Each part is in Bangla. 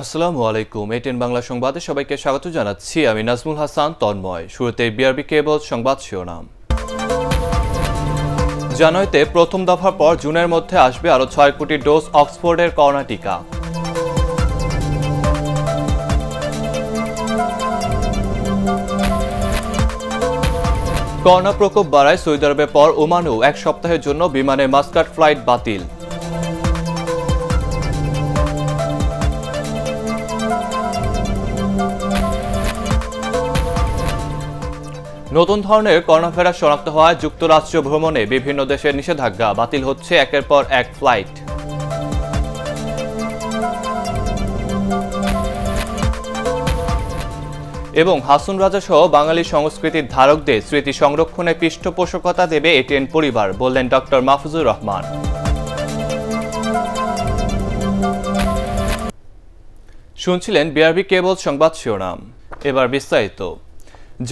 আসসালামু আলাইকুম। এটিএন বাংলা সংবাদে সবাইকে স্বাগত জানাচ্ছি। আমি নাজমুল হাসান তন্ময়। শুরুতে বিআরবি কেবল সংবাদ শিরোনাম। জানুয়ারিতে প্রথম দফার পর জুনের মধ্যে আসবে আরও ৬ কোটি ডোজ অক্সফোর্ডের করোনা টিকা। করোনা প্রকোপ বাড়ায় সৌদি আরবের পর ওমানেও এক সপ্তাহের জন্য বিমানে মাস্কাট ফ্লাইট বাতিল। নতুন ধরনের করোনা ভাইরাস শনাক্ত হওয়ায় যুক্তরাষ্ট্র ভ্রমণে বিভিন্ন দেশের নিষেধাজ্ঞা, বাতিল হচ্ছে একের পর এক ফ্লাইট। এবং হাসুন রাজা সহ বাঙালি সংস্কৃতির ধারকদের স্মৃতি সংরক্ষণে পৃষ্ঠপোষকতা দেবে এটিএন পরিবার, বললেন ডক্টর মাহফুজুর রহমান। শুনছিলেন বিআরবি কেবল সংবাদ শিরোনাম। এবার বিস্তারিত।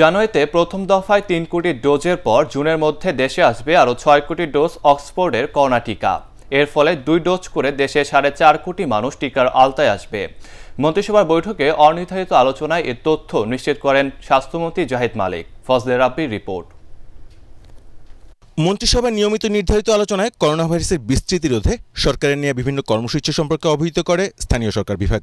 জানুয়ারিতে প্রথম দফায় ৩ কোটি ডোজের পর জুনের মধ্যে দেশে আসবে আরও ৬ কোটি ডোজ অক্সফোর্ডের করোনা টিকা। এর ফলে ২ ডোজ করে দেশে ৪.৫ কোটি মানুষ টিকার আওতায় আসবে। মন্ত্রিসভার বৈঠকে অনির্ধারিত আলোচনায় এ তথ্য নিশ্চিত করেন স্বাস্থ্যমন্ত্রী জাহিদ মালিক। ফজলে রাব্বির রিপোর্ট। মন্ত্রিসভার নিয়মিত নির্ধারিত আলোচনায় করোনা ভাইরাসের বিস্তৃতি রোধে সরকারের নেওয়া বিভিন্ন কর্মসূচি সম্পর্কে অবহিত করে স্থানীয় সরকার বিভাগ।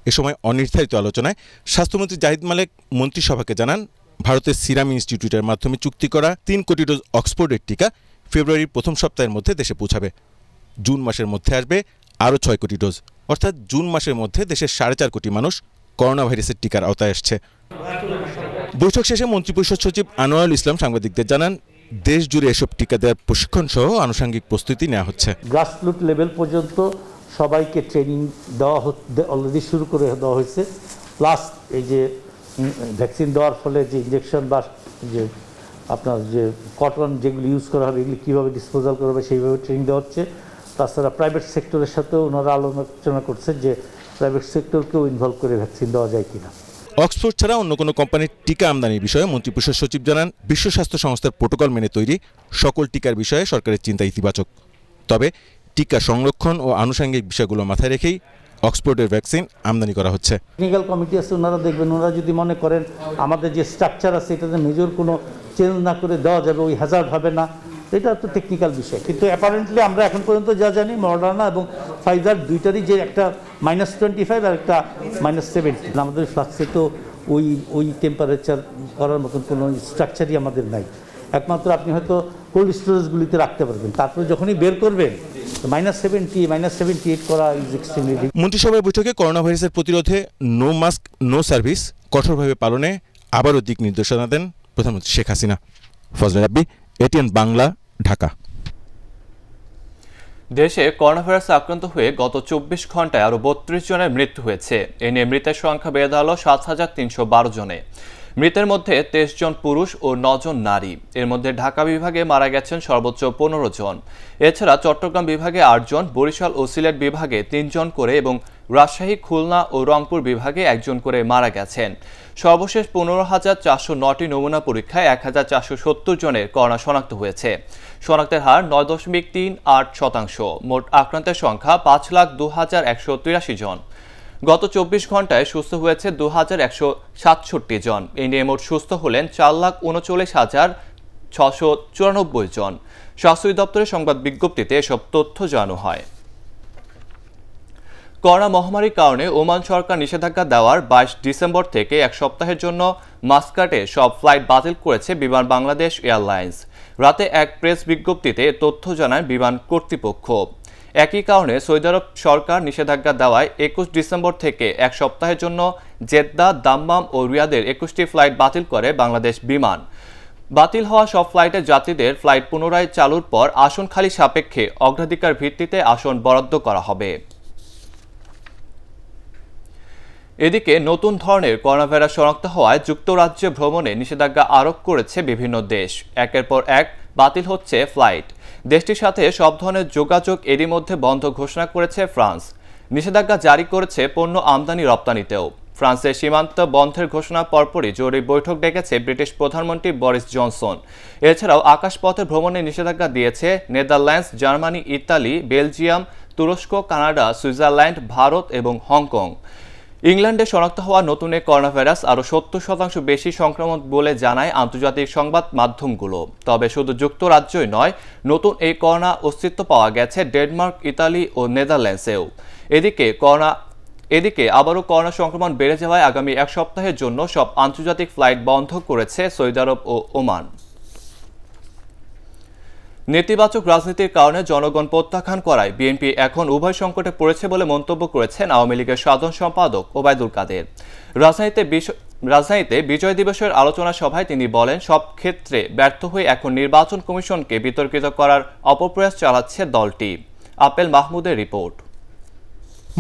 এ সময় অনির্ধারিত আলোচনায় স্বাস্থ্যমন্ত্রী জাহিদ মালিক মন্ত্রিসভাকে জানান, ভারতের সিরাম ইনস্টিটিউটের মাধ্যমে চুক্তি করা ৩ কোটি ডোজ অক্সফোর্ডের টিকা ফেব্রুয়ারির প্রথম সপ্তাহের মধ্যে দেশে পৌঁছাবে। জুন মাসের মধ্যে আসবে আরও ৬ কোটি ডোজ, অর্থাৎ জুন মাসের মধ্যে দেশের ৪.৫ কোটি মানুষ করোনা ভাইরাসের টিকার আওতায় আসছে। বৈঠক শেষে মন্ত্রিপরিষদ সচিব আনোয়ারুল ইসলাম সাংবাদিকদের জানান, দেশ জুড়ে এসব টিকা দেওয়ার প্রশিক্ষণ সহ আনুষঙ্গিক প্রস্তুতি নেওয়া হচ্ছে। গ্রাসরুট লেভেল পর্যন্ত সবাইকে ট্রেনিং দেওয়া অলরেডি শুরু করে দেওয়া হয়েছে। প্লাস এই যে ভ্যাকসিন দেওয়ার ফলে যে ইঞ্জেকশন বা যে আপনার যে কটন যেগুলি ইউজ করা হবে এগুলি কীভাবে ডিসপোজাল করা হবে সেইভাবে ট্রেনিং দেওয়া হচ্ছে। তাছাড়া প্রাইভেট সেক্টরের সাথেও ওনারা আলোচনা করছেন যে প্রাইভেট সেক্টরকেও ইনভলভ করে ভ্যাকসিন দেওয়া যায় কিনা। অক্সফোর্ড ছাড়া অন্য কোনো কোম্পানির টিকা আমদানির বিষয়ে মন্ত্রিপরিষদ সচিব জানান, বিশ্ব স্বাস্থ্য সংস্থার প্রোটোকল মেনে তৈরি সকল টিকার বিষয়ে সরকারের চিন্তা ইতিবাচক। তবে টিকা সংরক্ষণ ও আনুষঙ্গিক বিষয়গুলো মাথায় রেখেই অক্সফোর্ডের ভ্যাকসিন আমদানি করা হচ্ছে। টেকনিক্যাল কমিটি আছে, ওনারা দেখবেন, ওনারা যদি মনে করেন আমাদের যে স্ট্রাকচার আছে এটাতে মেজর কোনো চেঞ্জ না করে দেওয়া যাবে, ওই হ্যাজার্ড হবে না, এটা তো টেকনিক্যাল বিষয়। কিন্তু অ্যাপারেন্টলি আমরা এখন পর্যন্ত যা জানি মডার্না এবং ফাইজার দুইটারই যে একটা -25 আর একটা -70, আমাদের ফ্লাক্সে তো ওই টেম্পারেচার করার মতন কোনো স্ট্রাকচারই আমাদের নাই। একমাত্র আপনি হয়তো কোল্ড স্টোরেজগুলিতে রাখতে পারবেন, তারপরে যখনই বের করবেন -70 -78 করা ইজ এক্সট্রিমলি। মন্ত্রিসভার বৈঠকে করোনা ভাইরাসের প্রতিরোধে নো মাস্ক নো সার্ভিস কঠোরভাবে পালনে আবারও দিক নির্দেশনা দেন প্রধানমন্ত্রী শেখ হাসিনা। ফজলে রাব্বি, এটিএন বাংলা, ঢাকা। দেশে করোনা ভাইরাসে আক্রান্ত হয়ে গত ২৪ ঘন্টায় আরও ৩২ জনের মৃত্যু হয়েছে। এ নিয়ে মৃতের সংখ্যা বেড়ে দাঁড়ালো ৭,৩১২ জনে। মৃতের মধ্যে ২৩ জন পুরুষ ও ৯ জন নারী। এর মধ্যে ঢাকা বিভাগে মারা গেছেন সর্বোচ্চ ১৫ জন। এছাড়া চট্টগ্রাম বিভাগে ৮ জন, বরিশাল ও সিলেট বিভাগে ৩ জন করে এবং রাজশাহী, খুলনা ও রংপুর বিভাগে ১ জন করে মারা গেছেন। সর্বশেষ ১৫,৪০৯টি নমুনা পরীক্ষায় ১,৪৭০ জনের করোনা শনাক্ত হয়েছে। শনাক্তের হার ৯.৩৮%। মোট আক্রান্তের সংখ্যা ৫,০২,১৮৩ জন। গত ২৪ ঘন্টায় সুস্থ হয়েছে ২,১৬৭ জন। এই নিয়ে মোট সুস্থ হলেন ৪,৩৯,৬৯৪ জন। স্বাস্থ্য দপ্তরের সংবাদ বিজ্ঞপ্তিতে এসব তথ্য জানানো হয়। করোনা মহামারীর কারণে ওমান সরকার নিষেধাজ্ঞা দেওয়ার ২২ ডিসেম্বর থেকে এক সপ্তাহের জন্য মাস্কাটে সব ফ্লাইট বাতিল করেছে বিমান বাংলাদেশ এয়ারলাইন্স। রাতে এক প্রেস বিজ্ঞপ্তিতে তথ্য জানায় বিমান কর্তৃপক্ষ। একই কারণে সৌদি আরব সরকার নিষেধাজ্ঞা দেওয়ায় ২১ ডিসেম্বর থেকে এক সপ্তাহের জন্য জেদ্দা, দাম্মাম ও রিয়াদের ২১টি ফ্লাইট বাতিল করে বাংলাদেশ বিমান। বাতিল হওয়া সব ফ্লাইটের যাত্রীদের ফ্লাইট পুনরায় চালুর পর আসন খালি সাপেক্ষে অগ্রাধিকার ভিত্তিতে আসন বরাদ্দ করা হবে। এদিকে নতুন ধরনের করোনা ভাইরাস শনাক্ত হওয়ায় যুক্তরাজ্যে ভ্রমণে নিষেধাজ্ঞা আরোপ করেছে বিভিন্ন দেশ। একের পর এক বাতিল হচ্ছে ফ্লাইট। দেশটির সাথে সব ধরনের যোগাযোগ এরই মধ্যে বন্ধ ঘোষণা করেছে ফ্রান্স। নিষেধাজ্ঞা জারি করেছে পণ্য আমদানি রপ্তানিতেও। ফ্রান্সের সীমান্ত বন্ধের ঘোষণার পরপরই জরুরি বৈঠক ডেকেছে ব্রিটিশ প্রধানমন্ত্রী বরিস জনসন। এছাড়াও আকাশপথে ভ্রমণে নিষেধাজ্ঞা দিয়েছে নেদারল্যান্ডস, জার্মানি, ইতালি, বেলজিয়াম, তুরস্ক, কানাডা, সুইজারল্যান্ড, ভারত এবং হংকং। ইংল্যান্ডে শনাক্ত হওয়া নতুন এই করোনা ভাইরাস আরও 70% বেশি সংক্রমণ বলে জানায় আন্তর্জাতিক সংবাদ মাধ্যমগুলো। তবে শুধু যুক্তরাজ্যই নয়, নতুন এই করোনা অস্তিত্ব পাওয়া গেছে ডেনমার্ক, ইতালি ও নেদারল্যান্ডসেও। এদিকে আবারও করোনা সংক্রমণ বেড়ে যাওয়ায় আগামী এক সপ্তাহের জন্য সব আন্তর্জাতিক ফ্লাইট বন্ধ করেছে সৌদি আরব ও ওমান। নেতিবাচক রাজনীতির কারণে জনগণ প্রত্যাখ্যান করায় বিএনপি এখন উভয় সংকটে পড়েছে বলে মন্তব্য করেছেন আওয়ামী লীগের সাধারণ সম্পাদক ওবায়দুল কাদের। রাজধানীতে বিজয় দিবসের আলোচনা সভায় তিনি বলেন, সব ক্ষেত্রে ব্যর্থ হয়ে এখন নির্বাচন কমিশনকে বিতর্কিত করার অপপ্রয়াস চালাচ্ছে দলটি। আপেল মাহমুদের রিপোর্ট।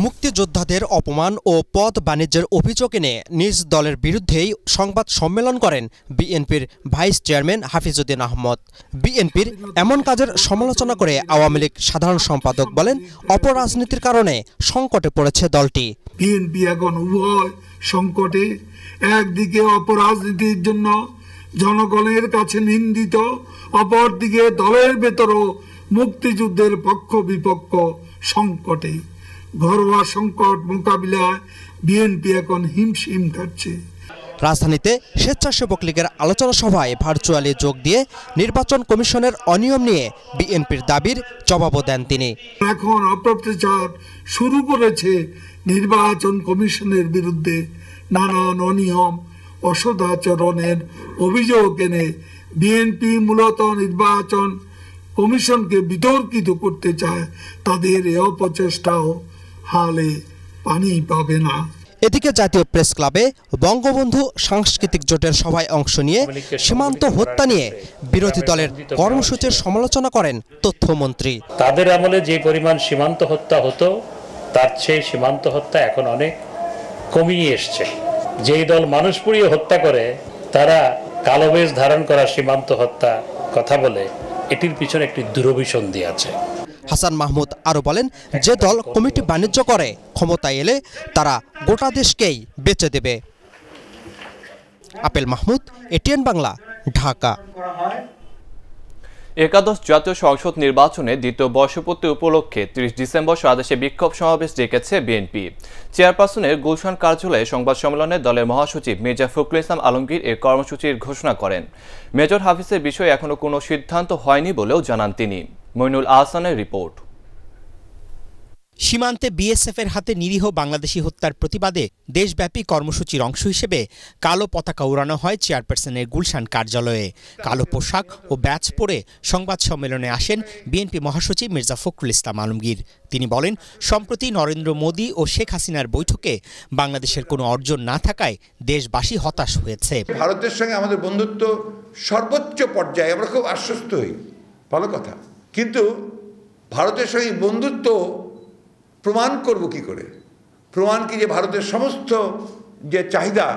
মুক্তিযোদ্ধাদের অপমান ও পদ বাণিজ্যের অভিযোগ এনে নিজ দলের বিরুদ্ধেই সংবাদ সম্মেলন করেন বিএনপির ভাইস চেয়ারম্যান হাফিজউদ্দিন আহমদ। বিএনপির এমন কাজের সমালোচনা করে আওয়ামী লীগ সাধারণ সম্পাদক বলেন, অপরাজনীতির কারণে সংকটে পড়েছে দলটি। বিএনপি এখন উভয় সংকটে, একদিকে অপরাজনীতির জন্য জনগণের কাছে নিন্দিত, অপরদিকে দলের ভেতরও মুক্তিযুদ্ধের পক্ষ বিপক্ষ সংকটে। ঘরোয়া সংকট মোকাবিলায় বিএনপি এখন হিমশিম খাচ্ছে। রাজধানীতে স্বেচ্ছাসেবক লীগের আলোচনা সভায় ভার্চুয়ালি যোগ দিয়ে নির্বাচন কমিশনের অনিয়ম নিয়ে বিএনপির দাবির জবাবও দেন তিনি। এখন অপপ্রচার শুরু করেছে নির্বাচন কমিশনের বিরুদ্ধে নানান অনিয়ম অসদাচরণের অভিযোগ এনে বিএনপি মূলত নির্বাচন কমিশনকে বিতর্কিত করতে চায়। তাদের এই অপচেষ্টাও হালে পানি পাবে না। এদিকে জাতীয় প্রেস ক্লাবে বঙ্গবন্ধু সাংস্কৃতিক জোটের সভায় অংশ নিয়ে সীমান্ত হত্যা নিয়ে বিরোধী দলের কর্মসূচির সমালোচনা করেন তথ্যমন্ত্রী। তাদের আমলে যে পরিমাণ সীমান্ত হত্যা হতো, তার চেয়ে সীমান্ত হত্যা এখন অনেক কমিয়ে এসছে। যেই দল মানুষ পুড়িয়ে হত্যা করে, তারা কালো বেশ ধারণ করা সীমান্ত হত্যা কথা বলে, এটির পিছনে একটি দুরভিসন্ধি আছে। হাসান মাহমুদ আরো বলেন, যে দল কমিটি বাণিজ্য করে ক্ষমতায় এলে তারা গোটা দেশকেই বেচে দেবে। Apple Mahmud, ATN Bangla, Dhaka. একাদশ জাতীয় সংসদ নির্বাচনে দ্বিতীয় বর্ষপূর্তি উপলক্ষে 30 ডিসেম্বর সারা দেশে বিক্ষোভ সমাবেশ ডেকেছে বিএনপি। চেয়ারপারসনের গুলশান কার্যালয়ে সংবাদ সম্মেলনে দলের মহাসচিব মির্জা ফখরুল ইসলাম আলমগীর এই কর্মসূচির ঘোষণা করেন। মেজর হাফিজের বিষয়ে এখনো কোনো সিদ্ধান্ত হয়নি বলেও জানান তিনি। মইনুল আহসানের রিপোর্ট। সীমান্তে বিএসএফের হাতে নিরীহ বাংলাদেশি হত্যার প্রতিবাদে দেশব্যাপী কর্মসূচির অংশ হিসেবে কালো পতাকা উড়ানো হয় চেয়ারপারসনের গুলশান কার্যালয়ে। কালো পোশাক ও ব্যাচ পরে সংবাদ সম্মেলনে আসেন বিএনপি মহাসচিব মির্জা ফখরুল ইসলাম আলমগীর। তিনি বলেন, সম্প্রতি নরেন্দ্র মোদী ও শেখ হাসিনার বৈঠকে বাংলাদেশের কোনো অর্জন না থাকায় দেশবাসী হতাশ হয়েছে। ভারতের সঙ্গে আমাদের বন্ধুত্ব সর্বোচ্চ পর্যায়ে, আমরা খুব আশ্বস্ত হই, ভালো কথা, কিন্তু ভারতের সঙ্গে বন্ধুত্ব প্রমাণ করব কি করে? প্রমাণ কি যে ভারতের সমস্ত যে চাহিদা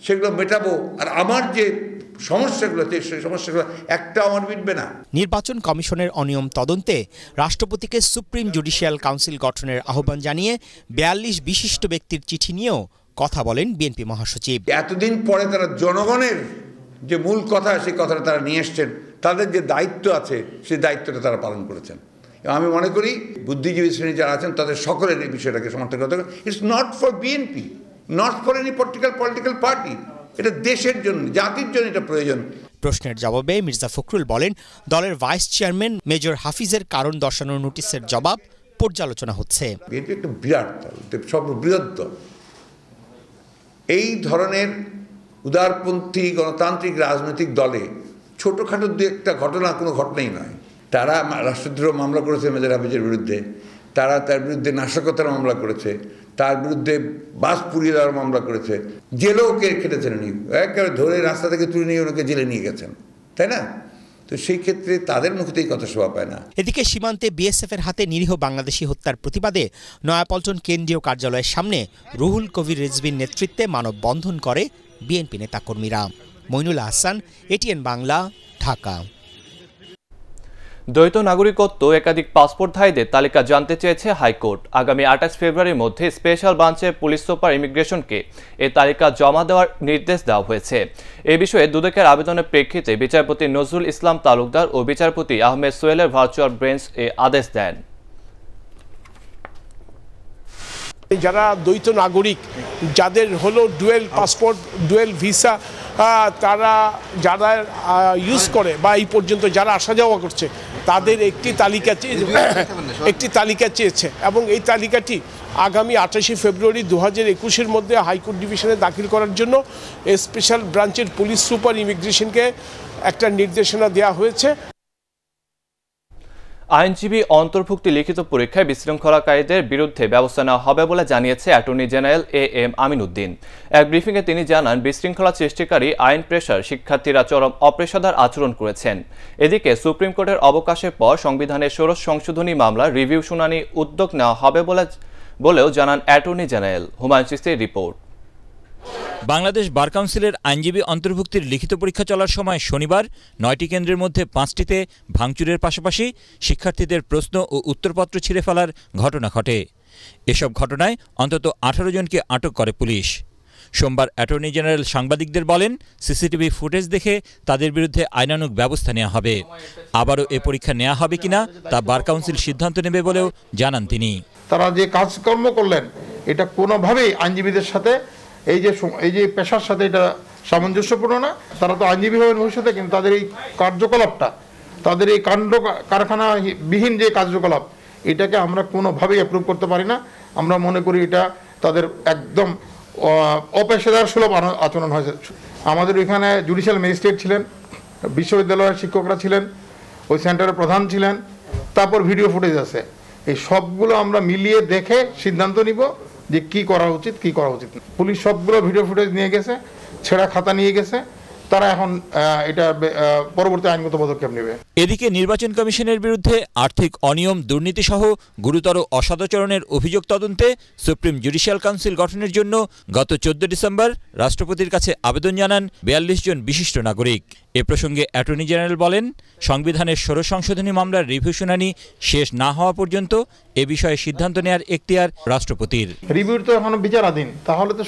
সেগুলো মেটাবো, আর আমার যে সমস্যাগুলো সেই সমস্যাগুলো একটা আমার মিটবে না। নির্বাচন কমিশনের অনিয়ম তদন্তে রাষ্ট্রপতিকে সুপ্রিম জুডিশিয়াল কাউন্সিল গঠনের আহ্বান জানিয়ে 42 বিশিষ্ট ব্যক্তির চিঠি নিয়েও কথা বলেন বিএনপি মহাসচিব। এতদিন পরে তারা জনগণের যে মূল কথা, সেই কথাটা তারা নিয়ে এসছেন। তাদের যে দায়িত্ব আছে সেই দায়িত্বটা তারা পালন করেছেন। আমি মনে করি বুদ্ধিজীবী শ্রেণী যারা আছেন তাদের সকলের এই বিষয়টাকে সমর্থন করতে হবে। It's not for BNP, not for any political party, এটা দেশের জন্য, জাতির জন্য এটা প্রয়োজন। প্রশ্নের জবাবে মির্জা ফখরুল বলেন, দলের ভাইস চেয়ারম্যান মেজর হাফিজের কারণ দর্শানোর নোটিশের জবাব পর্যালোচনা হচ্ছে। বিএনপি একটা বিরাট দল, সর্ববৃহৎ দল। এই ধরনের উদারপন্থী গণতান্ত্রিক রাজনৈতিক দলে ছোটোখাটো দু একটা ঘটনা কোনো ঘটনাই নয়। তারা রাষ্ট্রদ্রোহ মামলা করেছে মেজর হাফিজের বিরুদ্ধে, তারা তার বিরুদ্ধে নাশকতার মামলা করেছে, তার বিরুদ্ধে বাস পুড়িয়ে দেওয়ার মামলা করেছে, জেলেও খেটেছেন উনি, একেবারে ধরে রাস্তা থেকে তুলে নিয়ে ওনাকে জেলে নিয়ে গেছেন, তাই না? তো সেই ক্ষেত্রে তাদের মুখেই কথা শোভা পায় না। এদিকে সীমান্তে বিএসএফের হাতে নিরীহ বাংলাদেশি হত্যার প্রতিবাদে নয়াপল্টন কেন্দ্রীয় কার্যালয়ের সামনে রুহুল কবির রিজভির নেতৃত্বে মানববন্ধন করে বিএনপি নেতাকর্মীরা। মইনুল আহসান, এটিএন বাংলা, ঢাকা। দ্বৈত নাগরিকত্ব একাধিক পাসপোর্টধারীদের তালিকা জানতে চেয়েছে হাইকোর্ট। আগামী 28 ফেব্রুয়ারির মধ্যে স্পেশাল ব্রাঞ্চের পুলিশ সুপার ইমিগ্রেশনকে এই তালিকা জমা দেওয়ার নির্দেশ দেওয়া হয়েছে। এ বিষয়ে দুদকের আবেদনের প্রেক্ষিতে বিচারপতি নজরুল ইসলাম তালুকদার ও বিচারপতি আহমেদ সোহেলের ভার্চুয়াল বেঞ্চ এ আদেশ দেন। যারা দ্বৈত নাগরিক, যাদের হলো ডুয়েল পাসপোর্ট, ডুয়েল ভিসা, যারা ইউজ করে বা এই পর্যন্ত যারা আসা যাওয়া করছে, তাদের একটি তালিকা চেয়েছে এবং এই তালিকাটি আগামী 28 ফেব্রুয়ারি 2021-এর মধ্যে হাইকোর্ট ডিভিশনে দাখিল করার জন্য স্পেশাল ব্রাঞ্চের পুলিশ সুপার ইমিগ্রেশনকে একটা নির্দেশনা দেওয়া হয়েছে। আইনজীবী অন্তর্ভুক্তি লিখিত পরীক্ষায় বিশৃঙ্খলাকারীদের বিরুদ্ধে ব্যবস্থা নেওয়া হবে বলে জানিয়েছে attorney general AM Amin Uddin. এক ব্রিফিংয়ে তিনি জানান, বিশৃঙ্খলা সৃষ্টিকারী আইন প্রেসার শিক্ষার্থীরা চরম অপেশাদার আচরণ করেছেন। এদিকে সুপ্রিম কোর্টের অবকাশের পর সংবিধানের 16 সংশোধনী মামলার রিভিউ শুনানি উদ্যোগ নেওয়া হবে বলেও জানান অ্যাটর্নি জেনারেল। হুমায়ুন চিশতির রিপোর্ট। বাংলাদেশ বার কাউন্সিলের আইনজীবী অন্তর্ভুক্তির লিখিত পরীক্ষা চলার সময় শনিবার 9টি কেন্দ্রের মধ্যে 5টিতে ভাঙচুরের পাশাপাশি শিক্ষার্থীদের প্রশ্ন ও উত্তরপত্র ছিঁড়ে ফেলার ঘটনা ঘটে। এসব ঘটনায় অন্তত 18 জনকে আটক করে পুলিশ। সোমবার অ্যাটর্নি জেনারেল সাংবাদিকদের বলেন, সিসিটিভি ফুটেজ দেখে তাদের বিরুদ্ধে আইনানুগ ব্যবস্থা নেওয়া হবে। আবারও এ পরীক্ষা নেওয়া হবে কিনা তা বার কাউন্সিল সিদ্ধান্ত নেবে বলেও জানান তিনি। তারা যে কাজকর্ম করলেন এটা কোনোভাবেই আইনজীবীদের সাথে এই যে পেশার সাথে এটা সামঞ্জস্যপূর্ণ না। তারা তো আইনজীবী হবেন ভবিষ্যতে, কিন্তু তাদের এই কার্যকলাপটা, তাদের এই কাণ্ড কারখানা বিহীন যে কার্যকলাপ, এটাকে আমরা কোনোভাবেই অ্যাপ্রুভ করতে পারি না। আমরা মনে করি এটা তাদের একদম অপেশাদার সুলভ আচরণ হয়েছে। আমাদের এখানে জুডিশিয়াল ম্যাজিস্ট্রেট ছিলেন, বিশ্ববিদ্যালয়ের শিক্ষকরা ছিলেন, ওই সেন্টারের প্রধান ছিলেন, তারপর ভিডিও ফুটেজ আছে। এই সবগুলো আমরা মিলিয়ে দেখে সিদ্ধান্ত নিব যে কি করা উচিত কি করা উচিত না। পুলিশ সবগুলো ভিডিও ফুটেজ নিয়ে গেছে, ছেঁড়া খাতা নিয়ে গেছে, তারা এখন এটা পরবর্তী আইনগত পদক্ষেপ নেবে। এদিকে নির্বাচন কমিশনের বিরুদ্ধে আর্থিক অনিয়ম, দুর্নীতি সহ গুরুতর অসদাচরণের অভিযোগ তদন্তে সুপ্রিম জুডিশিয়াল কাউন্সিল গঠনের জন্য গত 14 ডিসেম্বর রাষ্ট্রপতির কাছে আবেদন জানান 42 জন বিশিষ্ট নাগরিক। এ প্রসঙ্গে অ্যাটর্নি জেনারেল বলেন, সংবিধানের 16 সংশোধনী মামলার রিভিউ শুনানি শেষ না হওয়া পর্যন্ত এ বিষয়ে সিদ্ধান্ত নেওয়ার এখতিয়ার রাষ্ট্রপতির। রিভিউর তো এখনো বিচারাধীন, তাহলে তো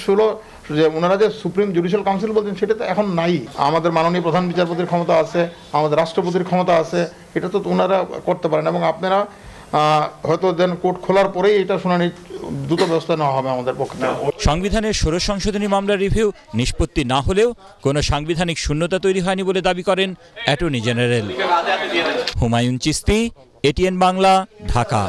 যে ওনারা যে সুপ্রিম জুডিশিয়াল কাউন্সিল বলছেন সেটা তো এখন নাই। আমাদের মাননীয় প্রধান বিচারপতির ক্ষমতা আছে, আমাদের রাষ্ট্রপতির ক্ষমতা আছে, এটা তো ওনারা করতে পারেন এবং আপনারা হয়তো দেন কোর্ট খোলার পরেই এটা শুনানি দ্রুত ব্যবস্থা নেওয়া হবে আমাদের পক্ষে। সংবিধানের 16 সংশোধনী মামলার রিভিউ নিষ্পত্তি না হলেও কোনো সাংবিধানিক শূন্যতা তৈরি হয়নি বলে দাবি করেন attorney general. Humayun Chishti, ATN Bangla, Dhaka.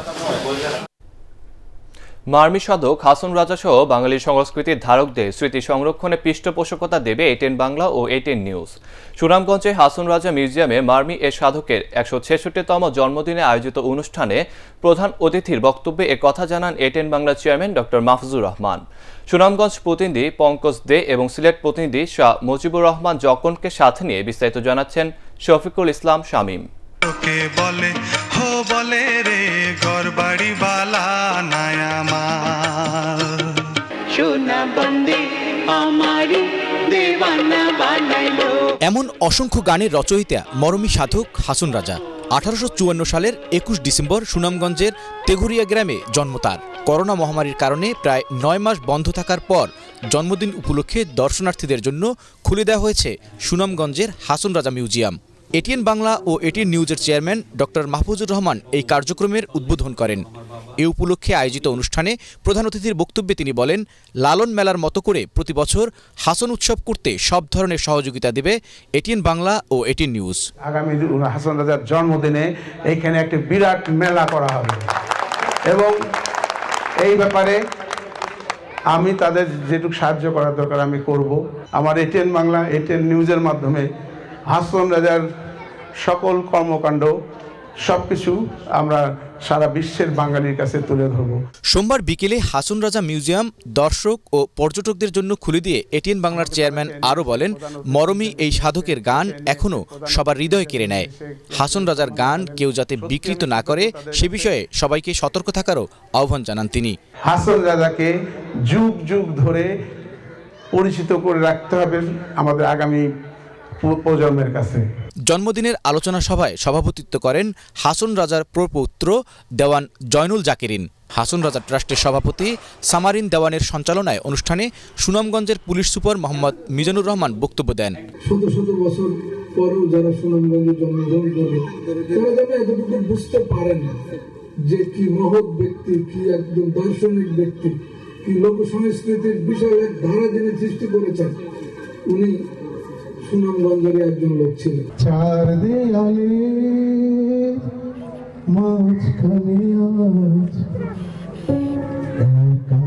মার্মি সাধক হাসন রাজা সহ বাঙালি সংস্কৃতির ধারকদের স্মৃতি সংরক্ষণে পৃষ্ঠপোষকতা দেবে ATN বাংলা ও ATN নিউজ। সুনামগঞ্জে হাসন রাজা মিউজিয়ামে মার্মি এ সাধকের 166তম জন্মদিনে আয়োজিত অনুষ্ঠানে প্রধান অতিথির বক্তব্যে কথা জানান ATN বাংলার চেয়ারম্যান ডক্টর মাহফুজুর রহমান। সুনামগঞ্জ প্রতিনিধি পঙ্কজ দে এবং সিলেট প্রতিনিধি শাহ মুজিবুর রহমান জকনকে সাথে নিয়ে বিস্তারিত জানাচ্ছেন শফিকুল ইসলাম শামীম। এমন অসংখ্য গানের রচয়িতা মরমী সাধক হাসন রাজা। 1854 সালের 21 ডিসেম্বর সুনামগঞ্জের তেঘুরিয়া গ্রামে জন্ম তার। করোনা মহামারীর কারণে প্রায় 9 মাস বন্ধ থাকার পর জন্মদিন উপলক্ষে দর্শনার্থীদের জন্য খুলে দেওয়া হয়েছে সুনামগঞ্জের হাসন রাজা মিউজিয়াম। ATN বাংলা ও ATN নিউজের চেয়ারম্যান ডক্টর মাহফুজুর রহমান এই কার্যক্রমের উদ্বোধন করেন। এ উপলক্ষে আয়োজিত অনুষ্ঠানে প্রধান অতিথির বক্তব্যে তিনি বলেন, লালন মেলার মতো করে প্রতি বছর হাসন উৎসব করতে সব ধরনের সহযোগিতা দেবে ATN বাংলা ও ATN নিউজ। আগামী হাসন রাজার জন্মদিনে এখানে একটি বিরাট মেলা করা হবে এবং এই ব্যাপারে আমি তাদের যেটুকু সাহায্য করার দরকার আমি করব। আমার ATN বাংলা ATN নিউজের মাধ্যমে হাসন রাজার সকল কর্মকাণ্ড সবকিছু আমরা সারা বিশ্বের বাঙালির কাছে তুলে ধরব। সোমবার বিকেলে হাসন রাজা মিউজিয়াম দর্শক ও পর্যটকদের জন্য খুলে দিয়ে ATN বাংলার চেয়ারম্যান আরও বলেন, মরমী এই সাধকের গান এখনও সবার হৃদয় কেড়ে নেয়। হাসন রাজার গান কেউ যাতে বিকৃত না করে সে বিষয়ে সবাইকে সতর্ক থাকারও আহ্বান জানান তিনি। হাসন রাজাকে যুগ যুগ ধরে পরিচিত করে রাখতে হবে আমাদের আগামী প্রজন্মের কাছে। জন্মদিনের আলোচনা সভায় সভাপতিত্ব করেন হাসন রাজার প্রপৌত্র দেওয়ান জয়নুল জাকিরিন। হাসন রাজা ট্রাস্টের সভাপতি সামারিন দেওয়ানের সঞ্চালনায় অনুষ্ঠানে সুনামগঞ্জের পুলিশ সুপার মোহাম্মদ মিজানুর রহমান বক্তব্য দেন। শত শত বছর পরেও যারা সুনামগঞ্জে জন্মগ্রহণ করে তারা যেন এতটুকু বুঝতে পারেন যে কি মহৎ ব্যক্তি, কি একজন দার্শনিক ব্যক্তি, লোক সংস্কৃতির বিশাল এক ধারা যিনি সৃষ্টি করেছেন, উনি সুনামগঞ্জের একজন লোক ছিলেন। চার দেয়ালে মাঝখানে আজ একা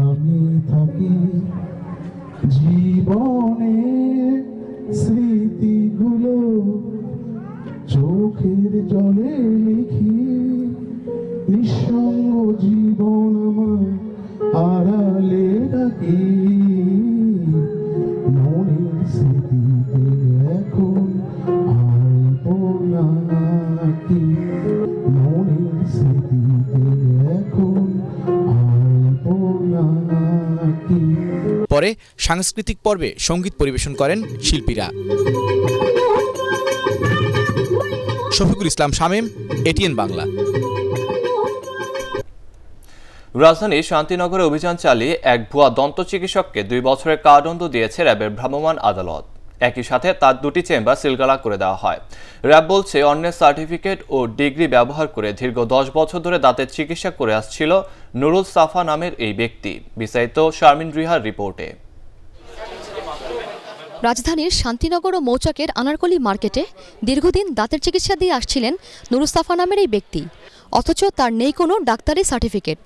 আমি থাকি, জীবনে স্মৃতিগুলো চোখের জলে লিখি, নিঃসঙ্গ জীবন আমার আড়ালে ডাকি, মনের স্মৃতিতে এখন আলপনা আঁকি, মনের স্মৃতিতে এখন আলপনা আঁকি। পরে সাংস্কৃতিক পর্বে সঙ্গীত পরিবেশন করেন শিল্পীরা। শফিকুল ইসলাম শামীম, এটিএন বাংলা। রাজধানীর শান্তিনগরে অভিযান চালিয়ে এক ভুয়া দন্ত চিকিৎসককে 2 বছরের কারাদণ্ড দিয়েছে র্যাবের ভ্রাম্যমাণ আদালত। একই সাথে তার 2টি চেম্বার সিলগালা করে দেওয়া হয়। র্যাব বলছে অন্যের সার্টিফিকেট ও ডিগ্রি ব্যবহার করে দীর্ঘ 10 বছর ধরে দাঁতের চিকিৎসা করে আসছিল নুরুল সাফা নামের এই ব্যক্তি। বিস্তারিত শারমিন রিহার রিপোর্টে। রাজধানীর শান্তিনগর ও মৌচাকের আনারকলি মার্কেটে দীর্ঘদিন দাঁতের চিকিৎসা দিয়ে আসছিলেন নুরুল সাফা নামের এই ব্যক্তি, অথচ তার নেই কোনো ডাক্তারি সার্টিফিকেট।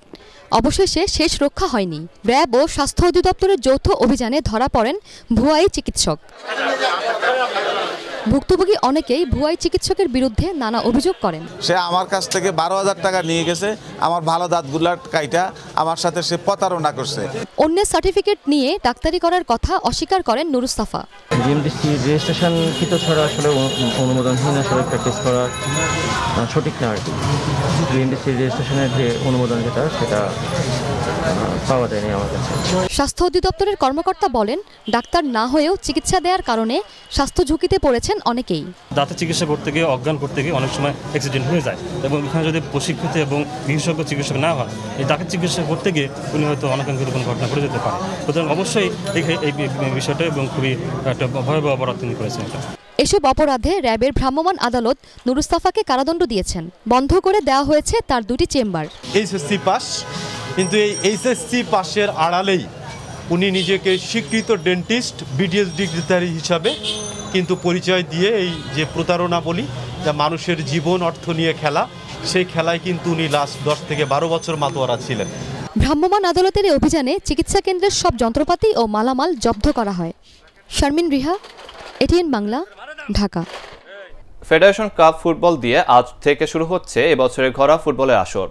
অবশেষে শেষ রক্ষা হয়নি। র্যাব ও স্বাস্থ্য অধিদপ্তরের যৌথ অভিযানে ধরা পড়েন ভুয়াই চিকিৎসক। ভুক্তভোগী অনেকেই ভুয়াই চিকিৎসকের বিরুদ্ধে নানা অভিযোগ করেন। সে আমার কাছ থেকে 12,000 টাকা নিয়ে গেছে, আমার ভালো দাঁতগুলার কাইটা আমার সাথে সে প্রতারণা করছে। অন্যের সার্টিফিকেট নিয়ে ডাক্তারি করার কথা অস্বীকার করেন নুরুল সাফা। জিএমডিসি রেজিস্ট্রেশন কৃত ছাড়া আসলে অনুমোদনহীন আসলে প্র্যাকটিস করা সঠিক না আর কি। জিএমডিসি রেজিস্ট্রেশনের যে অনুমোদন সেটা পাওয়া যায়নি আমার কাছে। স্বাস্থ্য অধিদপ্তরের কর্মকর্তা বলেন, ডাক্তার না হয়েও চিকিৎসা দেওয়ার কারণে স্বাস্থ্য ঝুঁকিতে পড়েছেন অনেকেই। দাঁতের চিকিৎসা করতে গিয়ে অজ্ঞান করতে গিয়ে অনেক সময় অ্যাক্সিডেন্ট হয়ে যায়, এবং এখানে যদি প্রশিক্ষিত এবং বিশেষজ্ঞ চিকিৎসক না হয়, এই দাঁতের চিকিৎসা করতে গিয়ে উনি হয়তো অনাকাঙ্ক্ষিত কোনো ঘটনা ঘটে যেতে পারে। সুতরাং অবশ্যই এই বিষয়টা এবং খুবই একটা ভয়াবহ অপরাধ তিনি করেছেন। এসব অপরাধে র্যাবের ভ্রাম্যমাণ আদালত নুরুল সাফাকে কারাদণ্ড দিয়েছেন। বন্ধ করে দেওয়া হয়েছে তার 2টি চেম্বার। এইচএসসি পাস, কিন্তু এই এইচএসসি পাসের আড়ালেই উনি নিজেকে স্বীকৃত ডেন্টিস্ট, বিডিএস ডিগ্রিধারী হিসাবে কিন্তু পরিচয় দিয়ে এই যে প্রতারণা বলি, যা মানুষের জীবন অর্থ নিয়ে খেলা, সেই খেলায় কিন্তু উনি লাস্ট 10 থেকে 12 বছর মাতোয়ারা ছিলেন। ভ্রাম্যমাণ আদালতের এই অভিযানে চিকিৎসা কেন্দ্রের সব যন্ত্রপাতি ও মালামাল জব্দ করা হয়। Sharmin Riha, ATN Bangla, Dhaka. Federation cup football দিয়ে আজ থেকে শুরু হচ্ছে এবছরের ঘরোয়া ফুটবলের আসর।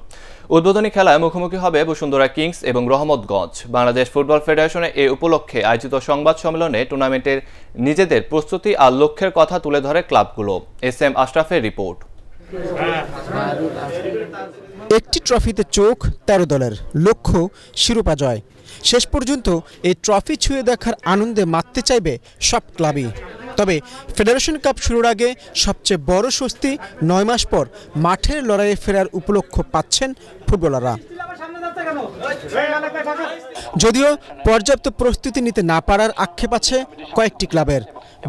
উদ্বোধনী খেলায় মুখোমুখি হবে বসুন্ধরা কিংস এবং রহমতগঞ্জ। বাংলাদেশ ফুটবল ফেডারেশনের এই উপলক্ষে আয়োজিত সংবাদ সম্মেলনে টুর্নামেন্টের নিজেদের প্রস্তুতি আর লক্ষ্যের কথা তুলে ধরে ক্লাবগুলো। এস এম আশরাফের রিপোর্ট। একটি ট্রফিতে চোখ 13 দলের, লক্ষ্য শিরোপা জয়। শেষ পর্যন্ত এই ট্রফি ছুঁয়ে দেখার আনন্দে মাততে চাইবে সব ক্লাবই। তবে ফেডারেশন কাপ শুরুর আগে সবচেয়ে বড় স্বস্তি 9 মাস পর মাঠের লড়াইয়ে ফেরার উপলক্ষ পাচ্ছেন ফুটবলাররা। যদিও পর্যাপ্ত প্রস্তুতি নিতে না পারার আক্ষেপ আছে কয়েকটি ক্লাবের।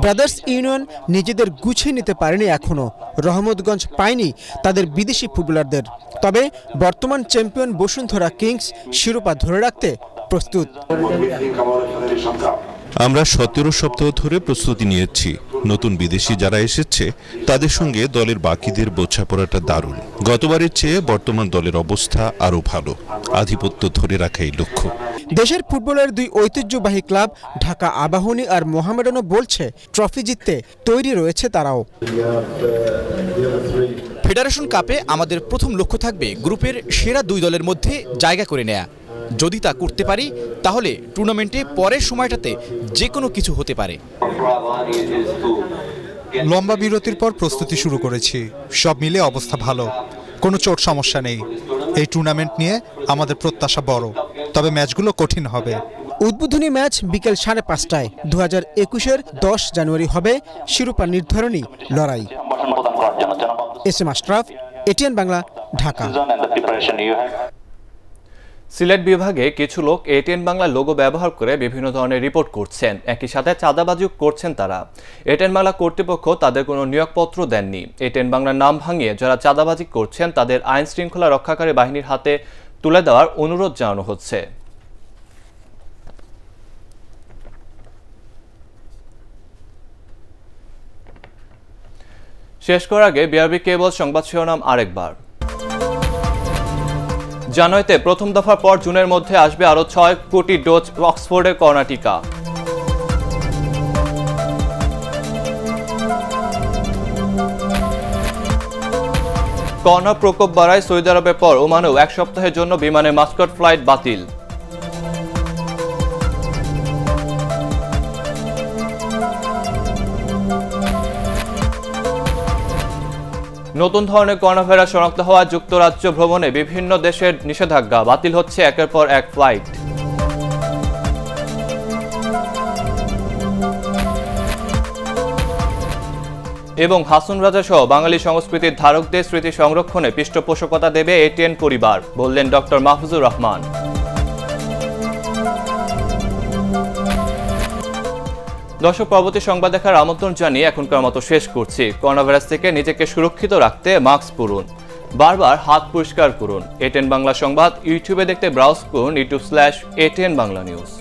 ব্রাদার্স ইউনিয়ন নিজেদের গুছিয়ে নিতে পারেনি এখনও। রহমতগঞ্জ পায়নি তাদের বিদেশি ফুটবলারদের। তবে বর্তমান চ্যাম্পিয়ন বসুন্ধরা কিংস শিরোপা ধরে রাখতে প্রস্তুত। আমরা 17 সপ্তাহ ধরে প্রস্তুতি নিয়েছি। নতুন বিদেশি যারা এসেছে তাদের সঙ্গে দলের বাকিদের বোঝাপড়াটা দারুণ। গতবারের চেয়ে বর্তমান দলের অবস্থা আরও ভালো। আধিপত্য ধরে রাখাই লক্ষ্য। দেশের ফুটবলের 2 ঐতিহ্যবাহী ক্লাব ঢাকা আবাহনী আর মোহামেডানও বলছে ট্রফি জিততে তৈরি রয়েছে তারাও। ফেডারেশন কাপে আমাদের প্রথম লক্ষ্য থাকবে গ্রুপের সেরা 2 দলের মধ্যে জায়গা করে নেয়া। যদি তা করতে পারি তাহলে টুর্নামেন্টে পরের সময়টাতে যে কোনো কিছু হতে পারে। লম্বা বিরতির পর প্রস্তুতি শুরু করেছি। সব মিলে অবস্থা ভালো, কোনো চোট সমস্যা নেই। এই টুর্নামেন্ট নিয়ে আমাদের প্রত্যাশা বড়, তবে ম্যাচগুলো কঠিন হবে। উদ্বোধনী ম্যাচ বিকেল 5:30টায়। 2021-এর 10 জানুয়ারি হবে শিরোপা নির্ধারণী লড়াই। S M Ashraf, ATN Bangla, Dhaka. Sylhet বিভাগে কিছু লোক এটিএন বাংলা লোগো ব্যবহার করে বিভিন্ন ধরনের রিপোর্ট করছেন, একই সাথে চাঁদাবাজিও করছেন তারা। এটিএন বাংলা কর্তৃপক্ষ তাদের কোনো নিয়োগপত্র দেননি। এটিএন বাংলার নাম ভাঙিয়ে যারা চাঁদাবাজি করছেন তাদের আইন শৃঙ্খলা রক্ষাকারী বাহিনীর হাতে তুলে দেওয়ার অনুরোধ জানানো হচ্ছে। শেষ করার আগে বিআরবি কেবল সংবাদ শিরোনাম আরেকবার। জানুয়ারিতে প্রথম দফার পর জুনের মধ্যে আসবে আরও 6 কোটি ডোজ অক্সফোর্ডের করোনা টিকা। করোনা প্রকোপ বাড়ায় সৌদি আরবের পর ওমানেও 1 সপ্তাহের জন্য বিমানে মাস্কট ফ্লাইট বাতিল। নতুন ধরনের করোনা ভাইরাস শনাক্ত হওয়া যুক্তরাজ্য ভ্রমণে বিভিন্ন দেশের নিষেধাজ্ঞা, বাতিল হচ্ছে একের পর এক ফ্লাইট। এবং হাসুন রাজা সহ বাঙালি সংস্কৃতির ধারকদের স্মৃতি সংরক্ষণে পৃষ্ঠপোষকতা দেবে এটিএন পরিবার, বললেন ডক্টর মাহফুজুর রহমান। দর্শক, পরবর্তী সংবাদ দেখার আমন্ত্রণ জানিয়ে এখনকার মতো শেষ করছি। করোনা ভাইরাস থেকে নিজেকে সুরক্ষিত রাখতে মাস্ক পরুন, বারবার হাত পরিষ্কার করুন। এটিএন বাংলা সংবাদ ইউটিউবে দেখতে ব্রাউজ করুন youtube/ATN বাংলা নিউজ।